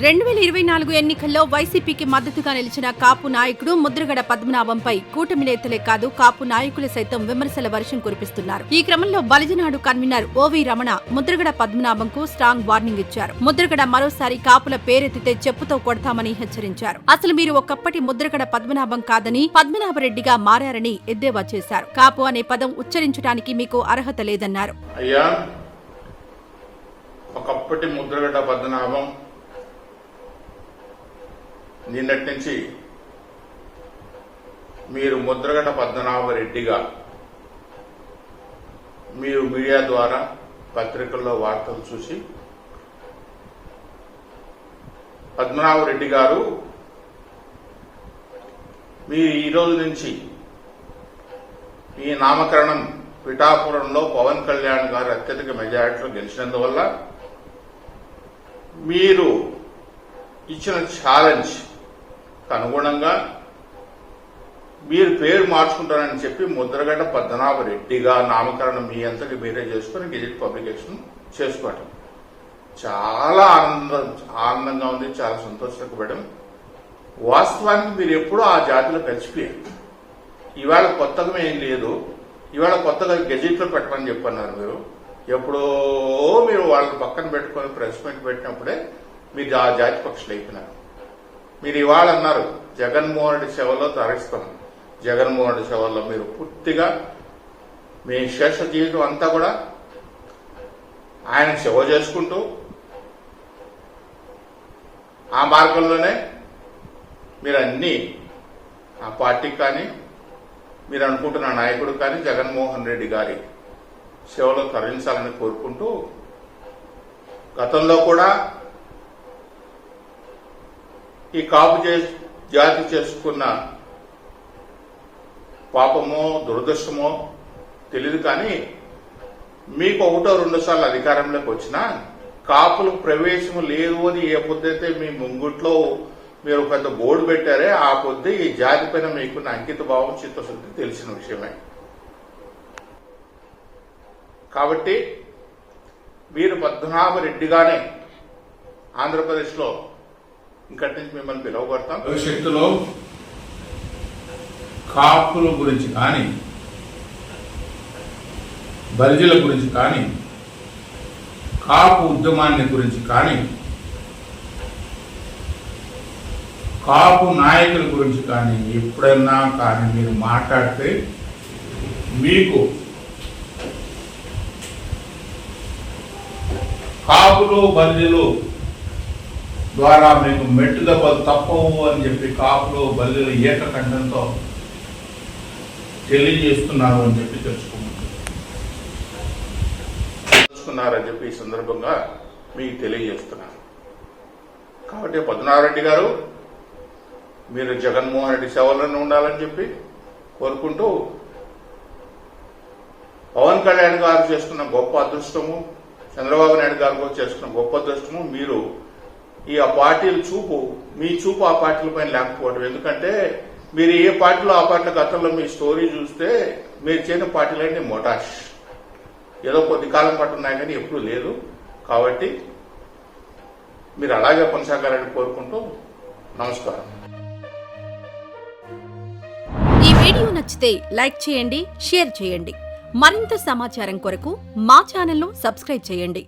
2024 ఎన్నికల్లో వైసీపీకి మద్దతుగా నిలిచిన కాపు నాయకుడు ముద్రగడ పద్మనాభంపై కూటమి నేతలే కాదు కాపు నాయకులు సైతం విమర్శల వర్షం కురిపిస్తున్నారు. ఈ క్రమంలో బలిజనాడు కన్వీనర్ ఓవి రమణ ముద్రగడ పద్మనాభంకు స్ట్రాంగ్ వార్నింగ్ ఇచ్చారు. ముద్రగడ మరోసారి కాపుల పేరెత్తితే చెప్పుతో కొడతామని హెచ్చరించారు. అసలు మీరు ఒకప్పటి ముద్రగడ పద్మనాభం కాదని పద్మనాభరెడ్డిగా మారారని ఎద్దేవా చేశారు. కాపు అనే పదం ఉచ్చరించడానికి మీకు అర్హత లేదన్నారు. ఒకప్పటి ముద్రగడ పద్మనాభం నిన్నటి నుంచి మీరు ముద్రగడ పద్మనాభరెడ్డిగా మీరు మీడియా ద్వారా పత్రికల్లో వార్తలు చూసి పద్మనాభరెడ్డి గారు మీరు ఈ రోజు నుంచి ఈ నామకరణం పిఠాపురంలో పవన్ కళ్యాణ్ గారు అత్యధిక మెజారిటీలో గెలిచినందువల్ల మీరు ఇచ్చిన ఛాలెంజ్ అనుగుణంగా మీరు పేరు మార్చుకుంటారని చెప్పి ముద్రగడ్డ పద్మనాభరెడ్డిగా నామకరణం మీ అంతటి మీరే చేసుకుని గెజిట్ పబ్లికేషన్ చేసుకోవటం చాలా ఆనందంగా ఉంది, చాలా సంతోషపడడం. వాస్తవానికి మీరు ఎప్పుడూ ఆ జాతిలో కలిసిపోయారు. ఇవాళ కొత్తగా ఏం లేదు, ఇవాళ కొత్తగా గెజిట్లో పెట్టమని చెప్పన్నారు. మీరు ఎప్పుడో మీరు వాళ్ళని పక్కన పెట్టుకొని ప్రెస్ మీట్ పెట్టినప్పుడే మీరు ఆ జాతి పక్షులు అయిపోయినారు. మీరు ఇవాళ అన్నారు జగన్మోహన్ రెడ్డి సేవలో తరిస్తాం. జగన్మోహన్ రెడ్డి సేవల్లో మీరు పూర్తిగా మీ శేష జీవితం అంతా కూడా ఆయన సేవ చేసుకుంటూ ఆ మార్గంలోనే మీరు అన్ని ఆ పార్టీకి కానీ మీరు అనుకుంటున్న నాయకుడు కానీ జగన్మోహన్ రెడ్డి గారి సేవలో తరలించాలని కోరుకుంటూ గతంలో కూడా ఈ కాపు జాతి చేసుకున్న పాపమో దురదృష్టమో తెలియదు, కానీ మీకు ఒకటో రెండు సార్లు అధికారంలోకి వచ్చినా కాపులకు ప్రవేశం లేదు అని ఏ పొద్దైతే మీ ముంగుట్లో మీరు పెద్ద బోర్డు పెట్టారే ఆ పొద్దు ఈ జాతి పైన మీకున్న అంకిత భావం చిత్తశుద్ధి తెలిసిన విషయమే. కాబట్టి మీరు పద్మనాభరెడ్డిగానే ఆంధ్రప్రదేశ్లో ఇంకటి నుంచి మిమ్మల్ని పిలువబడతాం. భవిష్యత్తులో కాపుల గురించి కానీ బలిజల గురించి కానీ కాపు ఉద్యమాన్ని గురించి కానీ కాపు నాయకుల గురించి కానీ ఎప్పుడైనా కానీ మీరు మాట్లాడితే మీకు కాపులు బలిజలు ద్వారా మీకు మెట్టు దెబ్బలు తప్పవు అని చెప్పి కాపులు బలిజలు ఏకకంఠంతో తెలియజేస్తున్నారు అని చెప్పి తెలుసుకున్నారని చెప్పి ఈ సందర్భంగా మీకు తెలియజేస్తున్నారు. కాబట్టి పద్మనాభరెడ్డి గారు మీరు జగన్మోహన్ రెడ్డి సేవలను ఉండాలని చెప్పి కోరుకుంటూ పవన్ కళ్యాణ్ గారు చేసుకున్న గొప్ప అదృష్టము, చంద్రబాబు నాయుడు గారు చేసుకున్న గొప్ప అదృష్టము, మీరు ఈ ఆ పార్టీల చూపు మీ చూపు ఆ పార్టీల పైన లేకపోవడం. ఎందుకంటే మీరు ఏ పార్టీలో ఆ పార్టీల గతంలో మీ స్టోరీ చూస్తే మీరు చేయని పార్టీలన్నీ మొటాష్, ఏదో కొద్ది కాలం పాటు ఉన్నాయి కానీ ఎప్పుడూ లేదు. కాబట్టి మీరు అలాగే కొనసాగాలని కోరుకుంటూ నమస్కారం. ఈ వీడియో నచ్చితే లైక్ చేయండి, షేర్ చేయండి. మరింత సమాచారం కొరకు మా ఛానల్ను సబ్స్క్రైబ్ చేయండి.